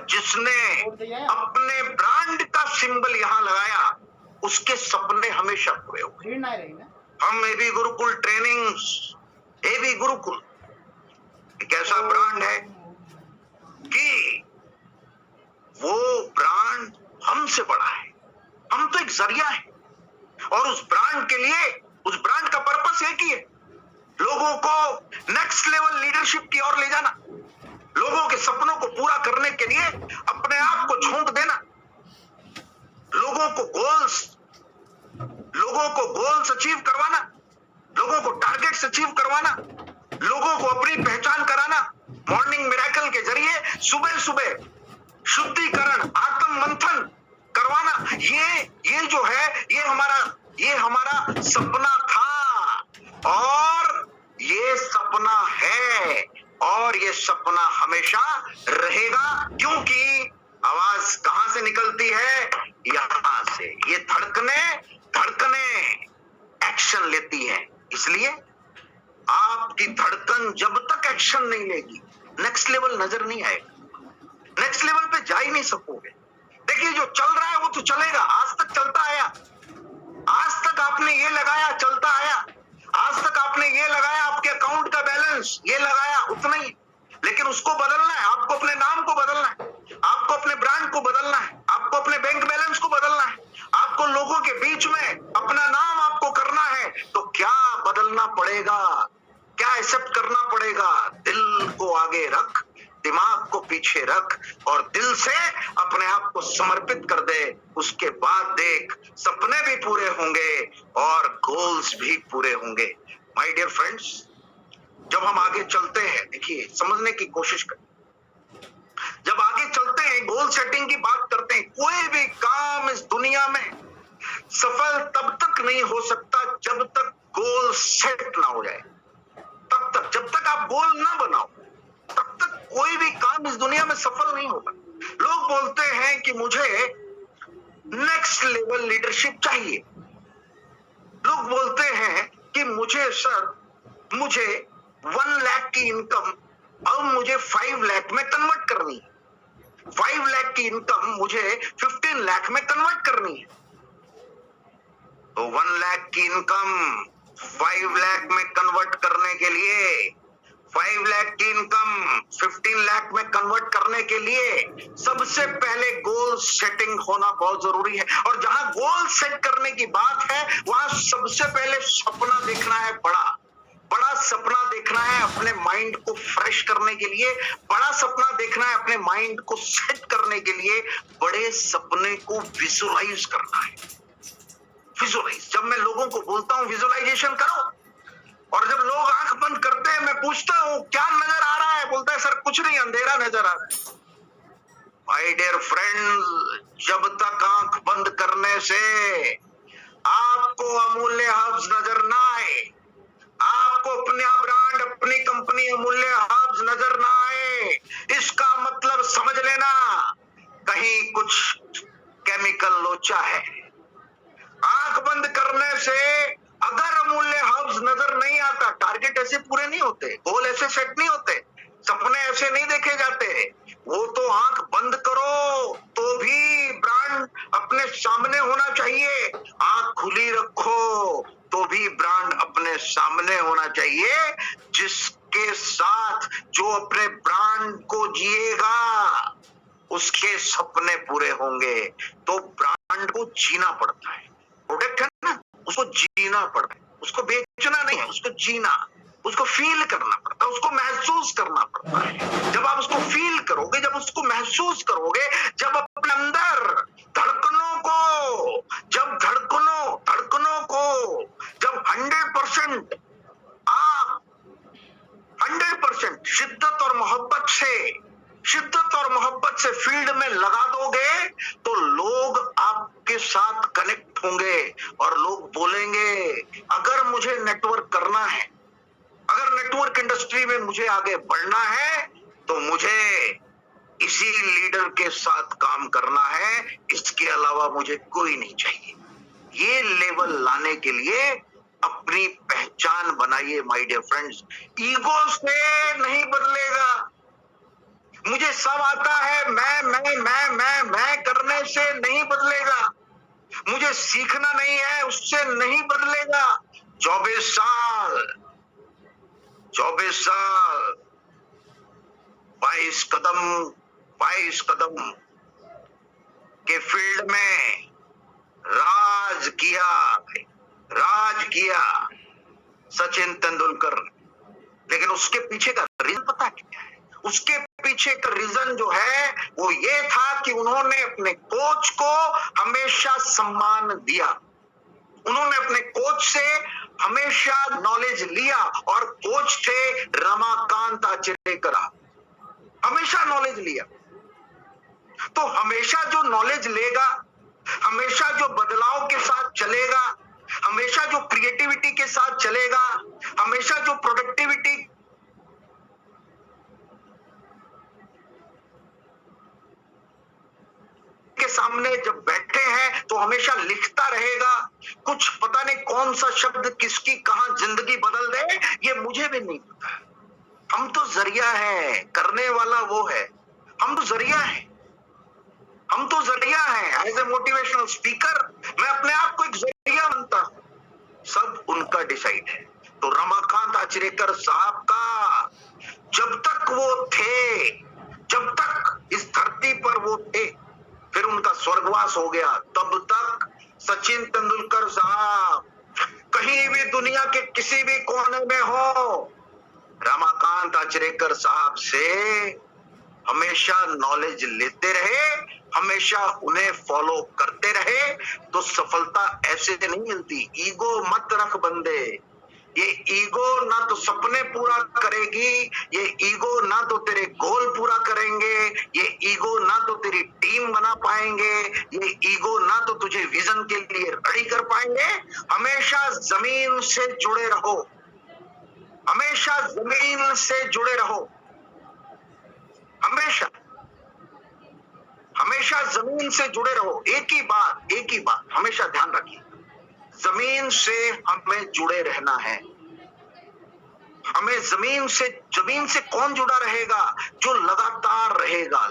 और जिसने अपने ब्रांड का सिंबल यहाँ लगाया उसके सपने हमेशा पूरे हुए। हम AB Gurukul trainings, AB Gurukul एक ऐसा ब्रांड है कि वो ब्रांड हमसे बड़ा है, हम तो एक जरिया है। और उस ब्रांड के लिए, उस ब्रांड का पर्पस एक ही है, लोगों को नेक्स्ट लेवल लीडरशिप की ओर ले जाना, लोगों के सपनों को पूरा करने के लिए अपने आप को झोंक देना, लोगों को गोल्स अचीव करवाना, लोगों को टारगेट्स अचीव करवाना, लोगों को अपनी पहचान कराना, मॉर्निंग मिरेकल के जरिए सुबह सुबह शुद्धिकरण, आत्म मंथन करवाना। ये जो है ये हमारा सपना था और ये सपना है और ये सपना हमेशा रहेगा, क्योंकि आवाज कहां से निकलती है? यहां से। ये धड़कने एक्शन लेती है, इसलिए आपकी धड़कन जब तक एक्शन नहीं लेगी नेक्स्ट लेवल नजर नहीं आएगा, नेक्स्ट लेवल पे जा ही नहीं सकोगे। देखिए जो चल रहा है वो तो चलेगा, आज तक चलता आया, आज तक आपने ये लगाया चलता आया, आज तक आपने ये लगाया, आपके अकाउंट का बैलेंस ये लगाया, उतना ही। लेकिन उसको बदलना है, आपको अपने नाम को बदलना है, आपको अपने ब्रांड को बदलना है, आपको अपने बैंक बैलेंस को बदलना है, आपको लोगों के बीच में अपना नाम आपको करना है। तो क्या बदलना पड़ेगा, क्या एक्सेप्ट करना पड़ेगा? दिल को आगे रख, दिमाग को पीछे रख और दिल से अपने आप को समर्पित कर दे। उसके बाद देख, सपने भी पूरे होंगे और गोल्स भी पूरे होंगे। माय डियर फ्रेंड्स, जब हम आगे चलते हैं, देखिए समझने की कोशिश करें, जब आगे चलते हैं, गोल सेटिंग की बात करते हैं, कोई भी काम इस दुनिया में सफल तब तक नहीं हो सकता जब तक गोल सेट ना हो जाए। तब तक, जब तक आप गोल ना बनाओ, तब तक कोई भी काम इस दुनिया में सफल नहीं होगा। लोग बोलते हैं कि मुझे नेक्स्ट लेवल लीडरशिप चाहिए, लोग बोलते हैं कि मुझे 1 लाख की इनकम अब मुझे 5 लाख में कन्वर्ट करनी है, 5 लाख की इनकम मुझे 15 लाख में कन्वर्ट करनी है। तो 1 लाख की इनकम 5 लाख में कन्वर्ट करने के लिए, 5 लाख की इनकम 15 लाख में कन्वर्ट करने के लिए सबसे पहले गोल सेटिंग होना बहुत जरूरी है। और जहां गोल सेट करने की बात है, वहां सबसे पहले सपना देखना है, बड़ा सपना देखना है, अपने माइंड को फ्रेश करने के लिए बड़ा सपना देखना है, अपने माइंड को सेट करने के लिए बड़े सपने को विजुअलाइज करना है। विजुअलाइज, जब मैं लोगों को बोलता हूं विजुअलाइजेशन करो, और जब लोग आंख बंद करते हैं, मैं पूछता हूं क्या नजर आ रहा है, बोलता है सर कुछ नहीं, अंधेरा नजर आ रहा है। माय डियर फ्रेंड्स, जब तक आंख बंद करने से आपको अमूल्य हब्स नजर ना आए, आपको अपना ब्रांड, अपनी कंपनी अमूल्य हब्स नजर ना आए, इसका मतलब समझ लेना कहीं कुछ केमिकल लोचा है। आंख बंद करने से अगर अमूल्य हब्स नजर नहीं आता, टारगेट ऐसे पूरे नहीं होते, गोल ऐसे सेट नहीं होते, सपने ऐसे नहीं देखे जाते, वो तो आंख बंद करो तो भी ब्रांड अपने सामने होना चाहिए, आंख खुली रखो तो भी ब्रांड अपने सामने होना चाहिए। जिसके साथ जो अपने ब्रांड को जिएगा उसके सपने पूरे होंगे। तो ब्रांड को जीना पड़ता है, प्रोडक्ट है ना, उसको जीना पड़ता है, उसको बेचना नहीं है, उसको जीना, उसको फील करना पड़ता है, उसको महसूस करना पड़ता है। जब आप उसको फील करोगे, जब उसको महसूस करोगे, जब अपने अंदर धड़कनों को, जब धड़कनों को जब 100% आप 100% शिद्दत और मोहब्बत से फील्ड में लगा दोगे तो लोग आपके साथ कनेक्ट होंगे और लोग बोलेंगे अगर मुझे नेटवर्क करना है, अगर नेटवर्क इंडस्ट्री में मुझे आगे बढ़ना है तो मुझे इसी लीडर के साथ काम करना है, इसके अलावा मुझे कोई नहीं चाहिए। ये लेवल लाने के लिए अपनी पहचान बनाइए माय डियर फ्रेंड्स। ईगो से नहीं बदलेगा, मुझे सब आता है, मैं करने से नहीं बदलेगा। मुझे सीखना नहीं है, उससे नहीं बदलेगा। 24 साल 22 कदम 22 कदम के फील्ड में राज किया सचिन तेंदुलकर। लेकिन उसके पीछे का रीजन पता क्या है? उसके पीछे का रीजन जो है वो ये था कि उन्होंने अपने कोच को हमेशा सम्मान दिया। उन्होंने अपने कोच से हमेशा नॉलेज लिया और कोच थे रमाकांत आचरेकर। हमेशा नॉलेज लिया। तो हमेशा जो नॉलेज लेगा, हमेशा जो बदलाव के साथ चलेगा, हमेशा जो क्रिएटिविटी के साथ चलेगा, हमेशा जो प्रोडक्टिविटी के सामने जब बैठे हैं तो हमेशा लिखता रहेगा। कुछ पता नहीं कौन सा शब्द किसकी कहां जिंदगी बदल दे, ये मुझे भी नहीं पता। हम तो जरिया है, करने वाला वो है। हम तो जरिया है। एज ए मोटिवेशनल स्पीकर मैं अपने आप को एक जरिया मानता हूं। सब उनका डिसाइड है। तो रमाकांत आचरेकर साहब का जब तक वो थे, जब तक इस धरती पर वो थे, फिर उनका स्वर्गवास हो गया, तब तक सचिन तेंदुलकर साहब कहीं भी दुनिया के किसी भी कोने में हो, रमाकांत आचरेकर साहब से हमेशा नॉलेज लेते रहे, हमेशा उन्हें फॉलो करते रहे। तो सफलता ऐसे नहीं मिलती। ईगो मत रख बंदे। ये ईगो ना तो सपने पूरा करेगी, ये ईगो ना तो तेरे गोल पूरा करेंगे, ये ईगो ना तो तेरी टीम बना पाएंगे, ये ईगो ना तो तुझे विजन के लिए रेडी कर पाएंगे। हमेशा जमीन से जुड़े रहो, हमेशा जमीन से जुड़े रहो। हमेशा जमीन से जुड़े रहो। एक ही बात हमेशा ध्यान रखिए, जमीन से हमें जुड़े रहना है। हमें जमीन से कौन जुड़ा रहेगा? जो लगातार रहेगा।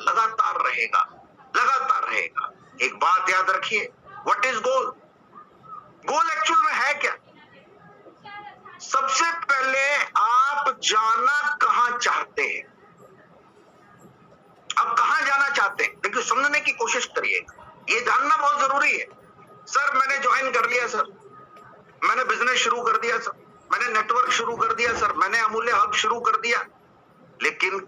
एक बात याद रखिए, what is goal? Goal actual में है क्या? सबसे पहले आप जाना कहां चाहते हैं। आप कहां जाना चाहते हैं, देखिए समझने की कोशिश करिएगा। ये जानना बहुत जरूरी है। सर मैंने ज्वाइन कर लिया, सर मैंने बिजनेस शुरू कर दिया, सर मैंने नेटवर्क शुरू कर दिया, सर मैंने अमूल्य हब शुरू कर दिया, लेकिन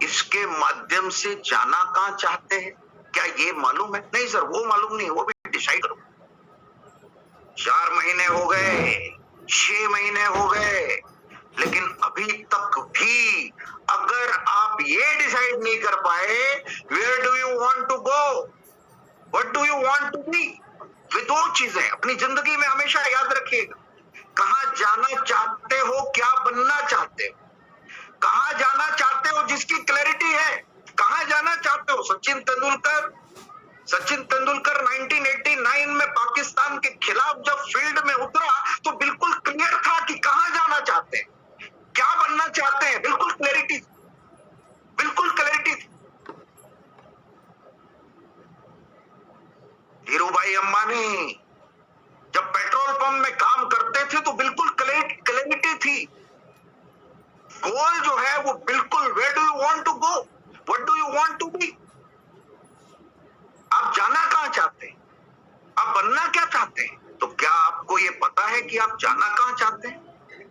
इसके माध्यम से जाना कहां चाहते हैं क्या ये मालूम है? नहीं सर वो मालूम नहीं, वो भी डिसाइड करो। 4 महीने हो गए, 6 महीने हो गए, लेकिन अभी तक भी अगर आप ये डिसाइड नहीं कर पाए, where do you want to go, what do you want to B, वे दो चीजें अपनी जिंदगी में हमेशा याद रखिएगा। कहां जाना चाहते हो, क्या बनना चाहते हो, कहां जाना चाहते हो जिसकी क्लैरिटी है। कहां जाना चाहते हो? सचिन तेंदुलकर 1989 में पाकिस्तान के खिलाफ जब फील्ड में उतरा तो बिल्कुल क्लियर था कि कहां जाना चाहते हैं, क्या बनना चाहते हैं। बिल्कुल क्लैरिटी थी। धीरूभाई अंबानी जब पेट्रोल पंप में काम करते थे तो बिल्कुल क्लैरिटी थी। गोल जो है वो बिल्कुल, where do you want to go, what do you want to be. आप जाना कहां चाहते हैं, आप बनना क्या चाहते हैं। तो क्या आपको ये पता है कि आप जाना कहां चाहते हैं?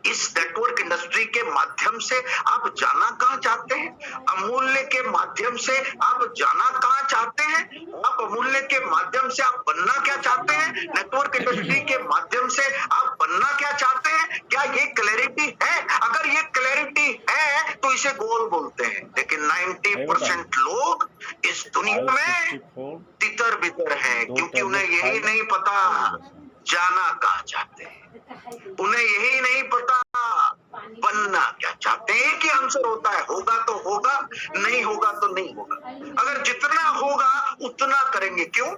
इस नेटवर्क इंडस्ट्री के माध्यम से आप जाना कहां चाहते हैं? अमूल्य के माध्यम से आप जाना कहां चाहते हैं? आप अमूल्य के माध्यम से आप बनना क्या चाहते हैं? नेटवर्क इंडस्ट्री के माध्यम से आप बनना क्या चाहते हैं? क्या ये क्लैरिटी है? अगर ये क्लैरिटी है तो इसे गोल बोलते हैं। लेकिन 90% लोग इस दुनिया में तितर बितर है, क्योंकि उन्हें यही नहीं पता जाना कहां चाहते हैं, उन्हें यही नहीं पता बनना क्या चाहते हैं। एक ही आंसर होता है, होगा तो होगा, नहीं होगा तो नहीं होगा। अगर जितना होगा उतना करेंगे, क्यों?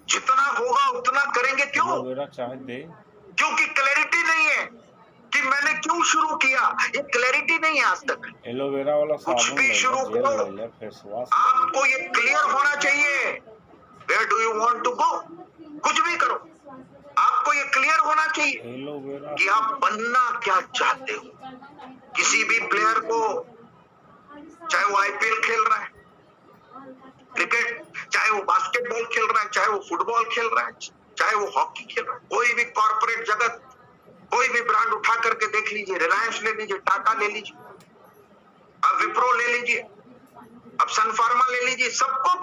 जितना होगा उतना करेंगे, क्यों? क्योंकि क्लैरिटी नहीं है। कि मैंने क्यों शुरू किया, ये क्लैरिटी नहीं है आज तक। एलोवेरा वाला कुछ साबुन भी ले शुरू ले, जेल करो, ले ले, फेस वॉश आपको ये क्लियर होना चाहिए, where do you want to go. कुछ भी करो, आपको ये क्लियर होना चाहिए एलोवेरा कि आप बनना क्या चाहते हो। किसी भी प्लेयर को, चाहे वो आईपीएल खेल रहा है, क्रिकेट, चाहे वो बास्केटबॉल खेल रहा है, चाहे वो फुटबॉल खेल रहा है, चाहे वो हॉकी खेल रहा है, कोई भी कॉर्पोरेट जगत, कोई भी ब्रांड उठा करके देख लीजिए, रिलायंस ले लीजिए, टाटा ले लीजिए, अब विप्रो ले लीजिए, अब सन फार्मा ले लीजिए, सबको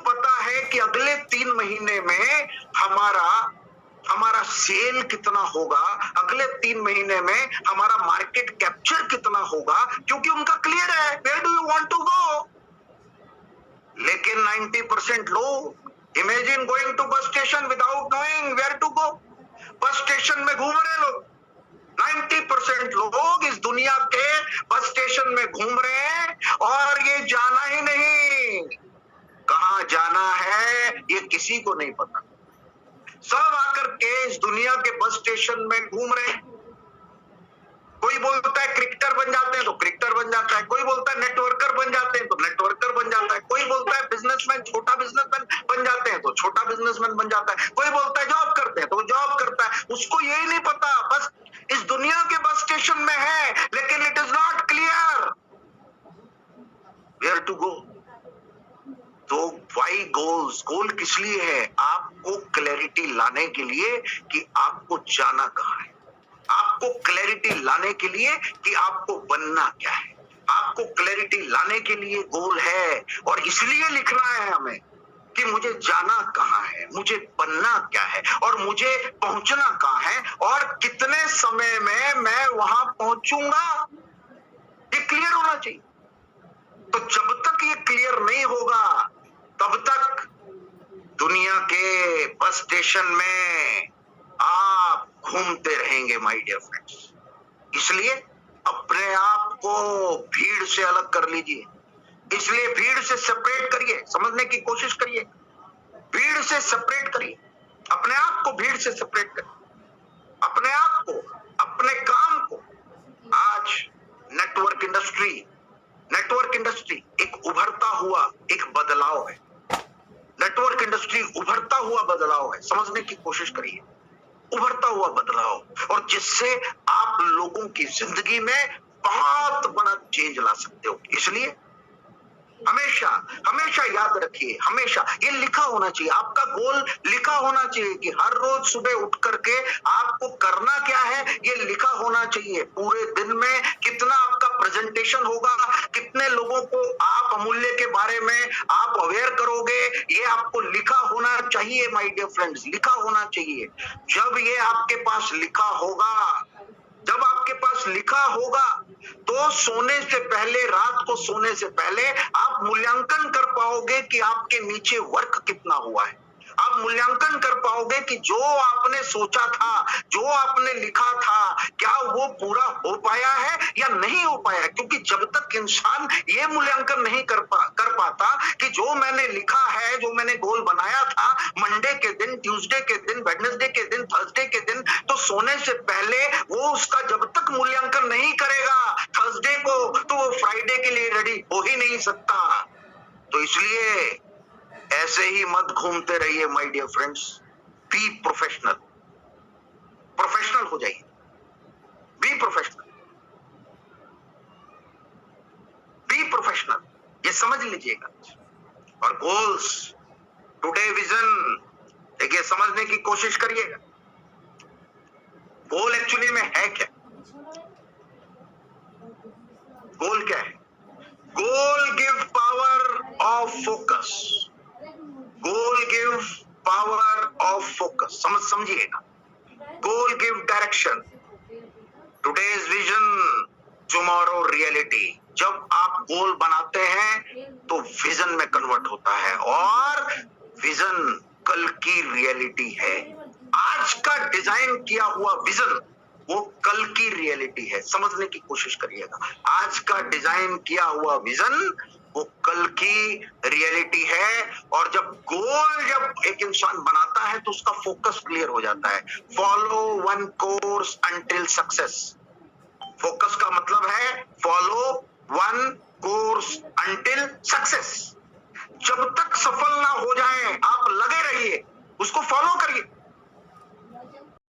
पता है कि अगले 3 महीने में हमारा सेल कितना होगा, अगले 3 महीने में हमारा मार्केट कैप्चर कितना होगा, क्योंकि उनका क्लियर है where do you want to go. लेकिन 90% लोग imagine going to bus station without knowing where to go. Bus station में घूम रहे लोग, 90% लोग इस दुनिया के बस स्टेशन में घूम रहे हैं और ये जाना ही नहीं, कहां जाना है ये किसी को नहीं पता। सब आकर के इस दुनिया के बस स्टेशन में घूम रहे हैं। कोई बोलता है क्रिकेटर बन जाते हैं तो क्रिकेटर बन जाता है, कोई बोलता है नेटवर्कर बन जाते हैं तो नेटवर्कर बन जाता है, कोई बोलता है बिजनेसमैन, छोटा बिजनेसमैन बन जाते हैं तो छोटा बिजनेसमैन बन जाता है, कोई बोलता है जॉब करते हैं तो जॉब करता है। उसको यही नहीं पता, बस इस दुनिया के बस स्टेशन में है, लेकिन it is not clear where to go. तो वाई गोल्स, गोल किस लिए है? आपको क्लैरिटी लाने के लिए कि आपको जाना कहां है, आपको क्लैरिटी लाने के लिए कि आपको बनना क्या है, आपको क्लैरिटी लाने के लिए गोल है। और इसलिए लिखना है हमें कि मुझे जाना कहां है, मुझे बनना क्या है, और मुझे पहुंचना कहां है, और कितने समय में मैं वहां पहुंचूंगा, ये क्लियर होना चाहिए। तो जब तक ये क्लियर नहीं होगा, तब तक दुनिया के बस स्टेशन में आप घूमते रहेंगे माय डियर फ्रेंड्स। इसलिए अपने आप को भीड़ से अलग कर लीजिए, इसलिए भीड़ से सेपरेट करिए, समझने की कोशिश करिए, भीड़ से सेपरेट करिए, अपने आप को भीड़ से सेपरेट करिए, अपने आप को, अपने काम को। आज नेटवर्क इंडस्ट्री एक उभरता हुआ एक बदलाव है, नेटवर्क इंडस्ट्री उभरता हुआ बदलाव है, समझने की कोशिश करिए, उभरता हुआ बदलाव, और जिससे आप लोगों की जिंदगी में बहुत बड़ा चेंज ला सकते हो। इसलिए हमेशा याद रखिए, हमेशा ये लिखा होना चाहिए, आपका गोल लिखा होना चाहिए कि हर रोज सुबह उठ करके आपको करना क्या है, ये लिखा होना चाहिए। पूरे दिन में कितना आपका प्रेजेंटेशन होगा, कितने लोगों को आप अमूल्य के बारे में आप अवेयर करोगे, ये आपको लिखा होना चाहिए माय डियर फ्रेंड्स, लिखा होना चाहिए। जब ये आपके पास लिखा होगा, जब आपके पास लिखा होगा, तो सोने से पहले, रात को सोने से पहले आप मूल्यांकन कर पाओगे कि आपके नीचे वर्क कितना हुआ है। आप मूल्यांकन कर पाओगे कि जो आपने सोचा था, जो आपने लिखा था, क्या वो पूरा हो पाया है या नहीं हो पाया। क्योंकि जब तक इंसान ये मूल्यांकन नहीं कर पाता कि जो मैंने लिखा है, जो मैंने गोल बनाया था मंडे के दिन, ट्यूसडे के दिन, वेडनेसडे के दिन, थर्सडे के दिन, तो सोने से पहले वो उसका जब तक मूल्यांकन नहीं करेगा थर्सडे को, तो वो फ्राइडे के लिए रेडी हो ही नहीं सकता। तो इसलिए ऐसे ही मत घूमते रहिए my dear friends, be professional, professional हो जाइए, बी प्रोफेशनल, बी प्रोफेशनल, ये समझ लीजिएगा। और गोल्स, टुडे विजन, देखिए समझने की कोशिश करिएगा, गोल एक्चुअली में है क्या, गोल क्या है। गोल give power of focus, goal give power of focus, समझिएगा। गोल give direction, today's vision tomorrow reality. जब आप गोल बनाते हैं तो विजन में कन्वर्ट होता है, और विजन कल की रियलिटी है। आज का डिजाइन किया हुआ विजन वो कल की रियलिटी है, समझने की कोशिश करिएगा। आज का डिजाइन किया हुआ विजन वो कल की रियलिटी है। और जब एक इंसान बनाता है तो उसका फोकस क्लियर हो जाता है। Follow one course until success. Focus का मतलब है follow one course until success. जब तक सफल ना हो जाए आप लगे रहिए, उसको फॉलो करिए,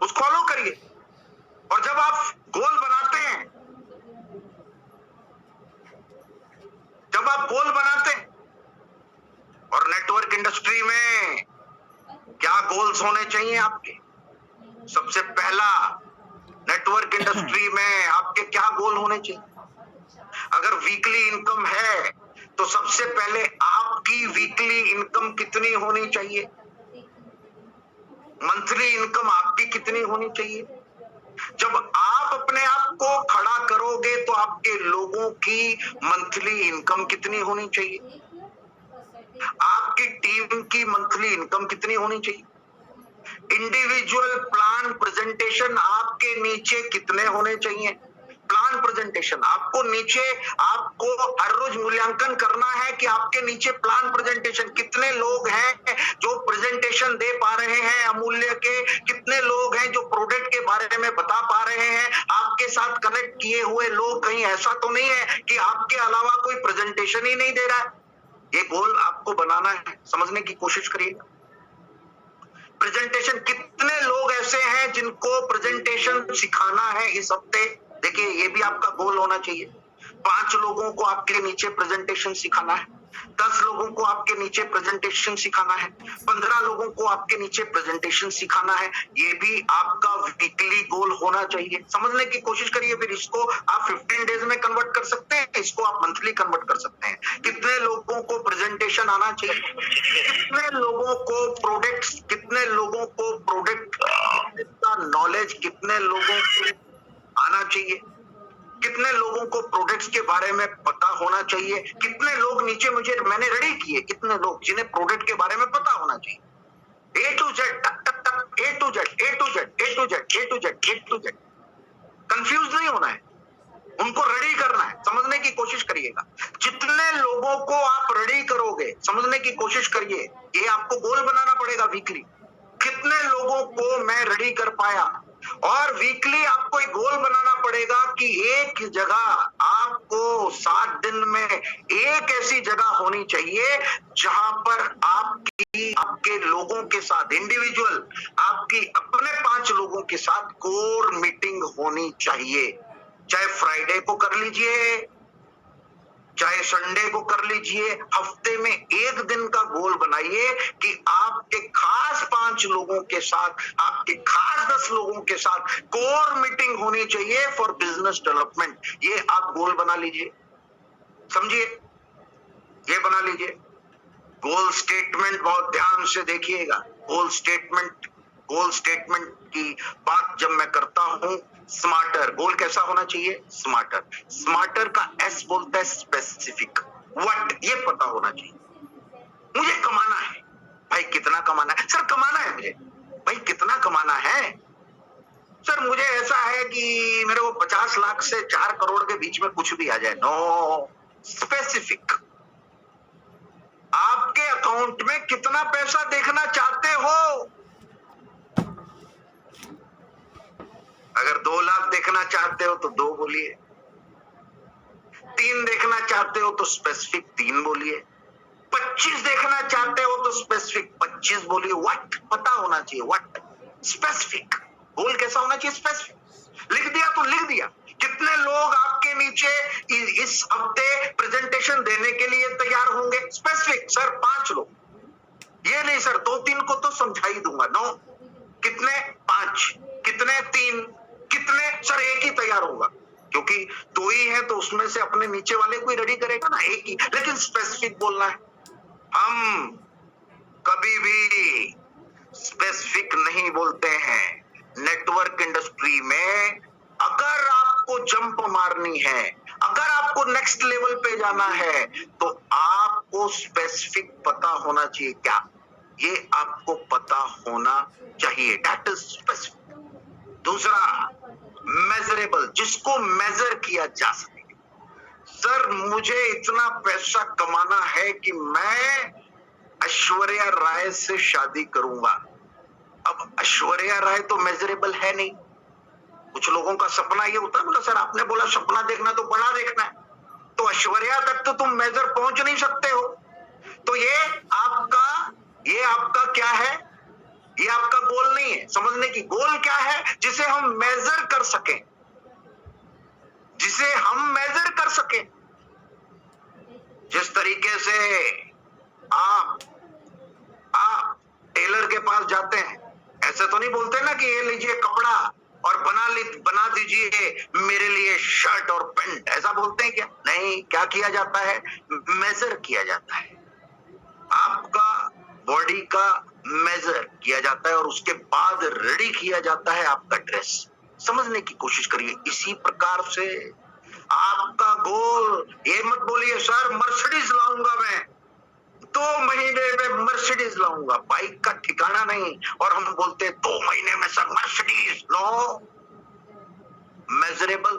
उसको फॉलो करिए। और जब आप गोल बनाते हैं, जब आप गोल बनाते हैं, और नेटवर्क इंडस्ट्री में क्या गोल्स होने चाहिए आपके? सबसे पहला, नेटवर्क इंडस्ट्री में आपके क्या गोल होने चाहिए? अगर वीकली इनकम है तो सबसे पहले आपकी वीकली इनकम कितनी होनी चाहिए? मंथली इनकम आपकी कितनी होनी चाहिए? जब आप अपने आप को खड़ा करोगे तो आपके लोगों की मंथली इनकम कितनी होनी चाहिए? आपकी टीम की मंथली इनकम कितनी होनी चाहिए? इंडिविजुअल प्लान प्रेजेंटेशन आपके नीचे कितने होने चाहिए? प्लान प्रेजेंटेशन आपको नीचे, आपको हर रोज मूल्यांकन करना है कि आपके नीचे प्लान प्रेजेंटेशन कितने लोग हैं जो प्रेजेंटेशन दे पा रहे हैं अमूल्य के, कितने लोग हैं जो प्रोडक्ट के बारे में बता पा रहे हैं। आपके साथ कनेक्ट किए हुए लोग, कहीं ऐसा तो नहीं है कि आपके अलावा कोई प्रेजेंटेशन ही नहीं दे रहा है। ये गोल आपको बनाना है, समझने की कोशिश करिए। प्रेजेंटेशन, कितने लोग ऐसे हैं जिनको प्रेजेंटेशन सिखाना है इस हफ्ते? देखिए, ये भी आपका गोल होना चाहिए। 5 लोगों को आपके नीचे प्रेजेंटेशन सिखाना है, 10 लोगों को आपके नीचे प्रेजेंटेशन सिखाना है, 15 लोगों को आपके नीचे प्रेजेंटेशन सिखाना है। ये भी आपका वीकली गोल होना चाहिए। समझने की कोशिश करिए। फिर इसको आप 15 डेज में कन्वर्ट कर सकते हैं, इसको आप मंथली कन्वर्ट कर सकते हैं। कितने लोगों को प्रेजेंटेशन आना चाहिए? कितने लोगों को प्रोडक्ट्स, कितने लोगों को प्रोडक्ट का नॉलेज, कितने लोगों को आना चाहिए? कितने लोगों को प्रोडक्ट्स के बारे में पता होना चाहिए? कितने लोग नीचे मैंने रेडी किए, कितने लोग जिन्हें प्रोडक्ट के बारे में पता होना चाहिए? A to Z, टक टक टक, A to Z, A to Z, A to Z, A to Z, A to Z। Confuse नहीं होना है, उनको रेडी करना है। समझने की कोशिश करिएगा। जितने लोगों को आप रेडी करोगे, समझने की कोशिश करिए, ये आपको गोल बनाना पड़ेगा वीकली। कितने लोगों को मैं रेडी कर पाया? और वीकली आपको एक गोल बनाना पड़ेगा कि एक जगह आपको 7 दिन में एक ऐसी जगह होनी चाहिए जहां पर आपके लोगों के साथ, इंडिविजुअल आपकी अपने 5 लोगों के साथ कोर मीटिंग होनी चाहिए। चाहे फ्राइडे को कर लीजिए, चाहे संडे को कर लीजिए। हफ्ते में एक दिन का गोल बनाइए कि आपके खास 5 लोगों के साथ, आपके खास 10 लोगों के साथ कोर मीटिंग होनी चाहिए फॉर बिजनेस डेवलपमेंट। ये आप गोल बना लीजिए, समझिए, ये बना लीजिए। गोल स्टेटमेंट बहुत ध्यान से देखिएगा। गोल स्टेटमेंट की बात जब मैं करता हूं, स्मार्टर, गोल कैसा होना चाहिए? स्मार्टर का एस बोलता है स्पेसिफिक। व्हाट, ये पता होना चाहिए। मुझे कमाना है भाई, कितना कमाना है? सर कमाना है मुझे भाई, कितना कमाना है? सर मुझे ऐसा है कि मेरे को 50 लाख से 4 करोड़ के बीच में कुछ भी आ जाए। No, specific. आपके अकाउंट में कितना पैसा देखना चाहते हो? अगर 2 लाख देखना चाहते हो तो 2 बोलिए, 3 देखना चाहते हो तो स्पेसिफिक 3 बोलिए, 25 देखना चाहते हो तो स्पेसिफिक 25 बोलिए। व्हाट, पता होना चाहिए। What, specific. गोल कैसा होना चाहिए? स्पेसिफिक। लिख दिया तो लिख दिया। कितने लोग आपके नीचे इस हफ्ते प्रेजेंटेशन देने के लिए तैयार होंगे? स्पेसिफिक। सर 5 लोग। ये नहीं सर 2-3 को तो समझा ही दूंगा। नो, कितने? 5। कितने? 3। कितने? सर 1 ही तैयार होगा, क्योंकि 2 ही है तो उसमें से अपने नीचे वाले को ही रेडी करेगा ना, 1 ही। लेकिन स्पेसिफिक बोलना है। हम कभी भी स्पेसिफिक नहीं बोलते हैं। नेटवर्क इंडस्ट्री में अगर आपको जंप मारनी है, अगर आपको नेक्स्ट लेवल पे जाना है, तो आपको स्पेसिफिक पता होना चाहिए। क्या? ये आपको पता होना चाहिए। That is specific. दूसरा, मेजरेबल, जिसको मेजर किया जा सके। सर मुझे इतना पैसा कमाना है कि मैं ऐश्वर्या राय से शादी करूंगा। अब ऐश्वर्या राय तो मेजरेबल है नहीं। कुछ लोगों का सपना ये होता है, बोला सर आपने बोला सपना देखना तो बड़ा देखना है, तो ऐश्वर्या तक तो तुम मेजर पहुंच नहीं सकते हो। तो ये आपका क्या है, ये आपका गोल नहीं है। समझने की गोल क्या है, जिसे हम मेजर कर सकें, जिसे हम मेजर कर सकें। जिस तरीके से आप टेलर के पास जाते हैं, ऐसे तो नहीं बोलते ना कि ये लीजिए कपड़ा और बना दीजिए मेरे लिए शर्ट और पैंट, ऐसा बोलते हैं क्या? नहीं, क्या किया जाता है, मेजर किया जाता है। आपका बॉडी का मेजर किया जाता है और उसके बाद रेडी किया जाता है आपका ड्रेस। समझने की कोशिश करिए। इसी प्रकार से आपका गोल, ये मत बोलिए सर मर्सिडीज लाऊंगा मैं, 2 महीने में मर्सिडीज लाऊंगा। बाइक का ठिकाना नहीं और हम बोलते 2 महीने में सर मर्सिडीज। No, measurable.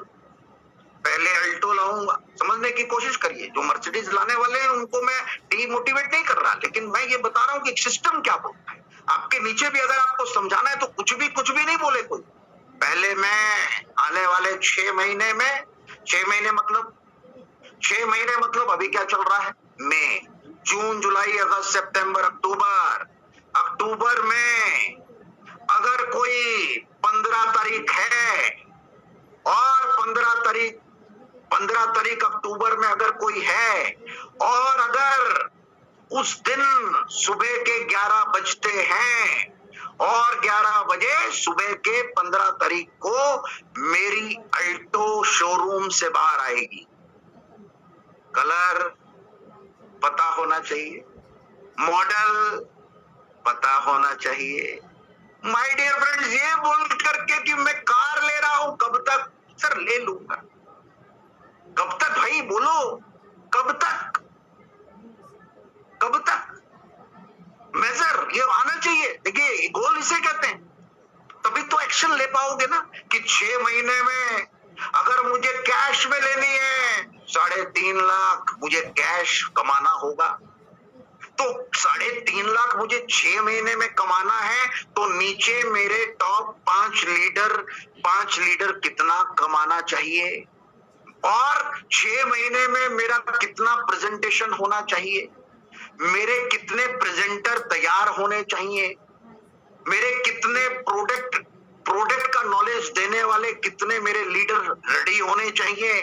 पहले अल्टो लाऊंगा। समझने की कोशिश करिए। जो मर्सिडीज लाने वाले हैं उनको मैं डीमोटिवेट नहीं कर रहा, लेकिन मैं ये बता रहा हूं कि सिस्टम क्या बोलता है। आपके नीचे भी अगर आपको समझाना है तो कुछ भी नहीं बोले कोई। पहले मैं आने वाले 6 महीने में, 6 महीने मतलब अभी क्या चल रहा है, मई, जून, जुलाई, अगस्त, सितंबर, अक्टूबर में अगर कोई 15 तारीख है और 15 तारीख अक्टूबर में अगर कोई है और अगर उस दिन सुबह के 11 बजते हैं और 11 बजे सुबह के 15 तारीख को मेरी अल्टो शोरूम से बाहर आएगी। कलर पता होना चाहिए, मॉडल पता होना चाहिए। माय डियर फ्रेंड्स, ये बोल करके कि मैं कार ले रहा हूं, कब तक सर ले लूंगा, कब तक भाई बोलो, कब तक मेजर ये आना चाहिए। देखिए गोल इसे कहते हैं, तभी तो एक्शन ले पाओगे ना। कि 6 महीने में अगर मुझे कैश में लेनी है 3.5 लाख, मुझे कैश कमाना होगा। तो 3.5 लाख मुझे 6 महीने में कमाना है, तो नीचे मेरे टॉप 5 लीडर कितना कमाना चाहिए और 6 महीने में मेरा कितना प्रेजेंटेशन होना चाहिए, मेरे कितने प्रेजेंटर तैयार होने चाहिए, मेरे कितने प्रोडक्ट का नॉलेज देने वाले कितने मेरे लीडर रेडी होने चाहिए,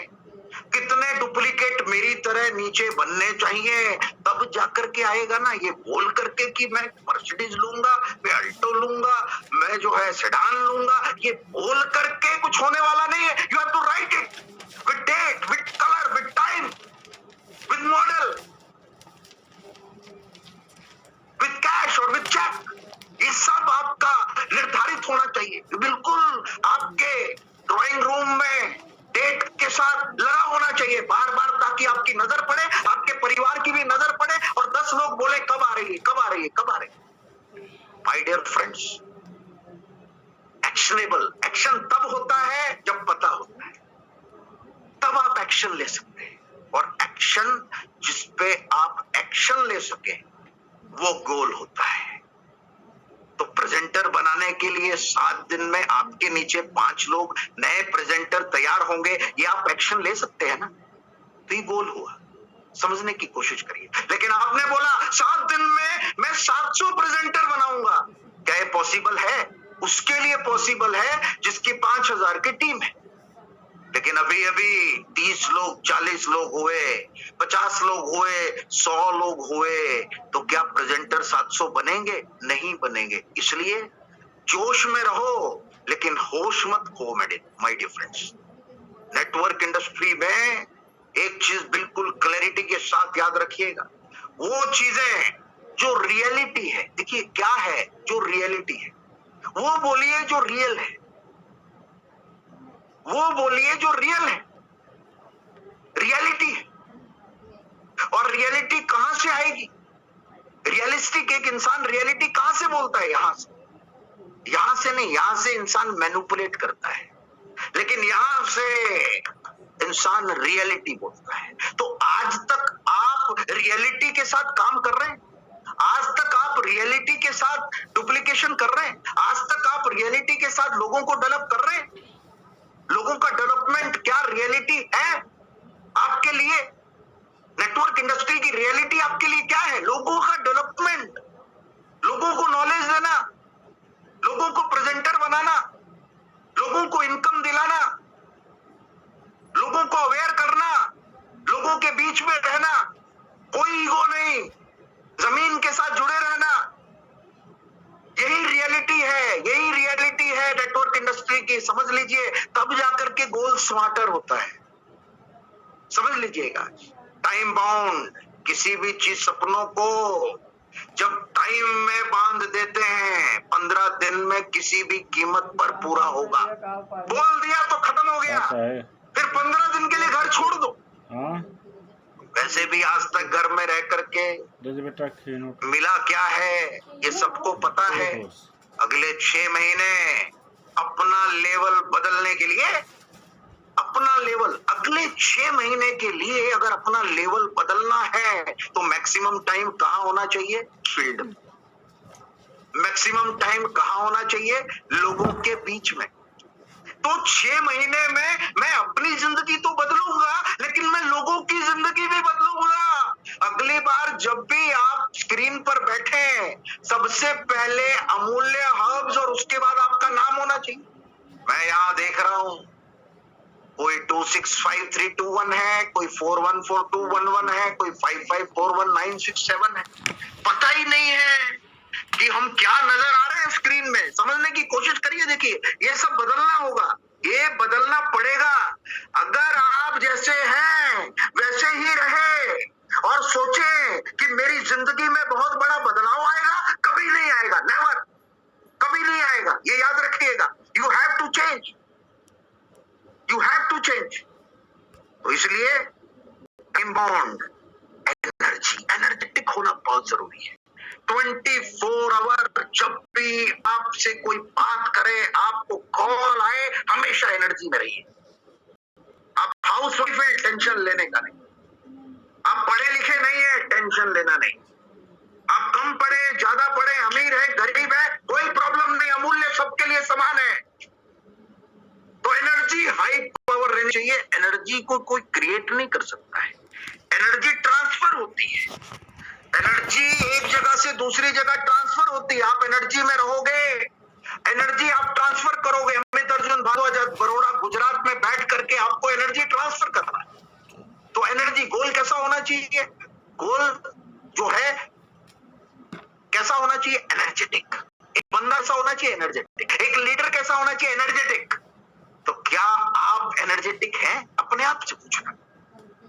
कितने डुप्लीकेट मेरी तरह नीचे बनने चाहिए, तब जाकर के आएगा ना। ये बोल करके कि मैं मर्सिडीज लूंगा, मैं अल्टो लूंगा, मैं जो है सेडान लूंगा, ये बोल करके कुछ होने वाला नहीं है। You have to write it with date, with colour, with time, with model, with cash और विद चेक। ये सब आपका निर्धारित होना चाहिए, बिल्कुल आपके ड्राइंग रूम में डेट के साथ लगा होना चाहिए बार बार, ताकि आपकी नजर पड़े, आपके परिवार की भी नजर पड़े और 10 लोग बोले कब आ रही है। My dear friends, actionable action तब होता है जब पता होता है, तब आप एक्शन ले सकते हैं। और एक्शन जिसपे आप एक्शन ले सके वो गोल होता है। तो प्रेजेंटर बनाने के लिए 7 दिन में आपके नीचे 5 लोग नए प्रेजेंटर तैयार होंगे, ये आप एक्शन ले सकते हैं ना, तो ये गोल हुआ। समझने की कोशिश करिए। लेकिन आपने बोला 7 दिन में मैं 700 प्रेजेंटर बनाऊंगा, क्या ये पॉसिबल है? उसके लिए पॉसिबल है जिसकी 5000 की टीम है। लेकिन अभी 30 लोग, 40 लोग हुए, 50 लोग हुए, 100 लोग हुए, तो क्या प्रेजेंटर 700 बनेंगे? नहीं बनेंगे। इसलिए जोश में रहो लेकिन होश मत खो। My dear friends, network industry में एक चीज बिल्कुल क्लैरिटी के साथ याद रखिएगा, वो चीजें जो रियलिटी है, देखिए क्या है जो रियलिटी है, वो बोलिए जो रियल है, वो बोलिए जो रियल है, रियलिटी है। और रियलिटी कहां से आएगी? रियलिस्टिक एक इंसान रियलिटी कहां से बोलता है? यहां से नहीं, यहां से इंसान मैनिपुलेट करता है। लेकिन यहां से इंसान रियलिटी बोलता है। तो आज तक आप रियलिटी के साथ काम कर रहे हैं? आज तक आप रियलिटी के साथ डुप्लीकेशन कर रहे हैं? आज तक आप रियलिटी के साथ लोगों को डेवलप कर रहे हैं? लोगों का डेवलपमेंट क्या रियलिटी है आपके लिए? नेटवर्क इंडस्ट्री की रियलिटी आपके लिए क्या है? लोगों का डेवलपमेंट, लोगों को नॉलेज देना, लोगों को प्रेजेंटर बनाना, लोगों को इनकम दिलाना, लोगों को अवेयर करना, लोगों के बीच में रहना, कोई ईगो नहीं, जमीन के साथ जुड़े रहना, यही रियलिटी है, यही रियलिटी है नेटवर्क इंडस्ट्री की। समझ लीजिए, तब जाकर के गोल स्मार्टर होता है। समझ लीजिएगा, टाइम बाउंड किसी भी चीज, सपनों को जब टाइम में बांध देते हैं 15 दिन में किसी भी कीमत पर पूरा होगा। बोल दिया तो खत्म हो गया, फिर 15 दिन के लिए घर छोड़ दो। वैसे भी आज तक घर में रह करके मिला क्या है ये सबको पता है। अगले 6 महीने अपना लेवल बदलने के लिए, अपना लेवल अगले 6 महीने के लिए अगर अपना लेवल बदलना है तो मैक्सिमम टाइम कहाँ होना चाहिए? फील्ड में। मैक्सिमम टाइम कहाँ होना चाहिए? लोगों के बीच में। तो 6 महीने में मैं अपनी जिंदगी तो बदलूंगा, लेकिन मैं लोगों की जिंदगी भी बदलूंगा। अगली बार जब भी आप स्क्रीन पर बैठे, सबसे पहले अमूल्य हर्ब्स और उसके बाद आपका नाम होना चाहिए। मैं यहाँ देख रहा हूं, कोई 265321 है, कोई 414211 है, कोई 554196 है। पता ही नहीं है कि हम क्या नजर आ रहे हैं स्क्रीन में। समझने की कोशिश करिए। देखिए, ये सब बदलना होगा, ये बदलना पड़ेगा। अगर आप जैसे हैं वैसे ही रहे और सोचे कि मेरी जिंदगी में बहुत बड़ा बदलाव आएगा, कभी नहीं आएगा। नेवर, कभी नहीं आएगा। ये याद रखिएगा। You have to change, you have to change. तो इसलिए टाइम बाउंड एनर्जी, एनर्जेटिक होना बहुत जरूरी है। 24 आवर जब भी आपसे कोई बात करे, आपको कॉल आए, हमेशा एनर्जी में रहिए। आप हाउस वाइफ है, टेंशन लेने का नहीं। आप पढ़े लिखे नहीं है, टेंशन लेना नहीं। आप कम पढ़े, ज्यादा पढ़े, अमीर है, गरीब है, कोई प्रॉब्लम नहीं। अमूल्य सबके लिए समान है। तो एनर्जी हाई पावर रहनी चाहिए। एनर्जी को कोई क्रिएट नहीं कर सकता है, एनर्जी ट्रांसफर होती है। एनर्जी एक जगह से दूसरी जगह ट्रांसफर होती है। आप एनर्जी में रहोगे, एनर्जी आप ट्रांसफर करोगे। अमित अर्जुन भारद्वाज बड़ौदा गुजरात में बैठ करके आपको एनर्जी ट्रांसफर करना है। तो एनर्जी गोल कैसा होना चाहिए? गोल जो है कैसा होना चाहिए? एनर्जेटिक। एक बंदा कैसा होना चाहिए? एनर्जेटिक। एक लीडर कैसा होना चाहिए? एनर्जेटिक। तो क्या आप एनर्जेटिक हैं? अपने आप से पूछना।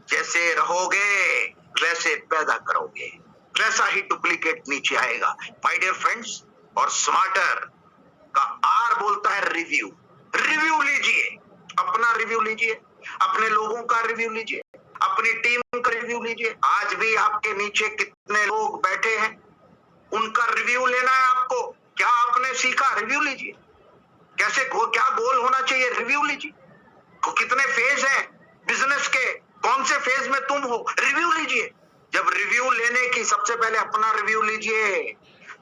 जैसे रहोगे वैसे पैदा करोगे, वैसा ही डुप्लीकेट नीचे आएगा। माय डियर फ्रेंड्स, और स्मार्टर का आर बोलता है रिव्यू। रिव्यू लीजिए, अपना रिव्यू लीजिए, अपने लोगों का रिव्यू लीजिए, अपनी टीम का रिव्यू लीजिए। आज भी आपके नीचे कितने लोग बैठे हैं, उनका रिव्यू लेना है आपको। क्या आपने सीखा? रिव्यू लीजिए। कैसे क्या गोल होना चाहिए? रिव्यू लीजिए। तो कितने फेज हैं बिजनेस के, कौन से फेज में तुम हो? रिव्यू लीजिए। जब रिव्यू लेने की, सबसे पहले अपना रिव्यू लीजिए,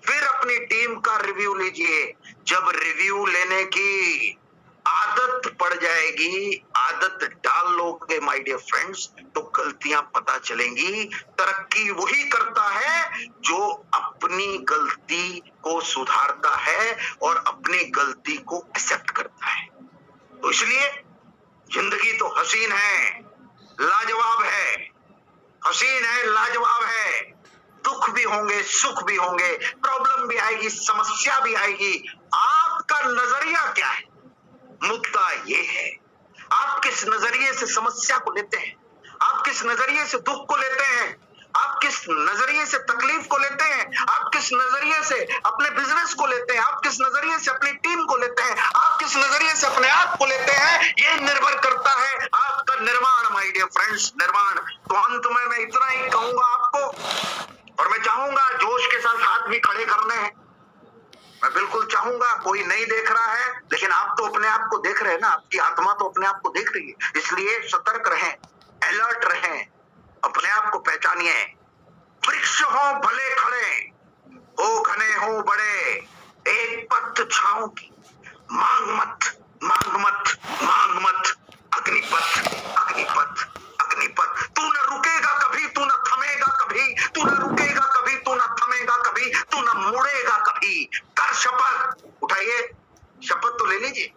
फिर अपनी टीम का रिव्यू लीजिए। जब रिव्यू लेने की आदत पड़ जाएगी, आदत डाल लोगे माय डियर फ्रेंड्स, तो गलतियां पता चलेंगी। तरक्की वही करता है जो अपनी गलती को सुधारता है और अपनी गलती को एक्सेप्ट करता है। तो इसलिए जिंदगी तो हसीन है, लाजवाब है, हसीन है, लाजवाब है। दुख भी होंगे, सुख भी होंगे, प्रॉब्लम भी आएगी, समस्या भी आएगी। आपका नजरिया क्या है? मुद्दा ये है, आप किस नजरिए से समस्या को लेते हैं, आप किस नजरिए से दुख को लेते हैं, आप किस नजरिए से तकलीफ को लेते हैं, आप किस नजरिए से अपने बिजनेस को लेते हैं, आप किस नजरिए से अपनी टीम को लेते हैं, आप किस नजरिए से अपने आप को लेते हैं। ये निर्भर करता है आपका निर्माण माय डियर फ्रेंड्स, निर्माण। तो अंत में मैं इतना ही कहूंगा आपको, और मैं चाहूंगा जोश के साथ हाथ भी खड़े करने हैं। मैं बिल्कुल चाहूंगा, कोई नहीं देख रहा है लेकिन आप तो अपने आप को देख रहे हैं ना, आपकी आत्मा तो अपने आप को देख रही है। इसलिए सतर्क रहें, अलर्ट रहें, अपने आप को पहचानिए। वृक्ष हो भले खड़े, हो घने हो बड़े, एक पत्त छांव की, मांग मत, मांग मत, मांग मत, अग्निपथ, अग्निपथ, अग्निपथ। तू न रुकेगा कभी, तू न थमेगा कभी, तू न रुकेगा कभी, तू न थमेगा कभी, तू न मुड़ेगा कभी। कर शपथ, उठाइए, शपथ तो ले लीजिए।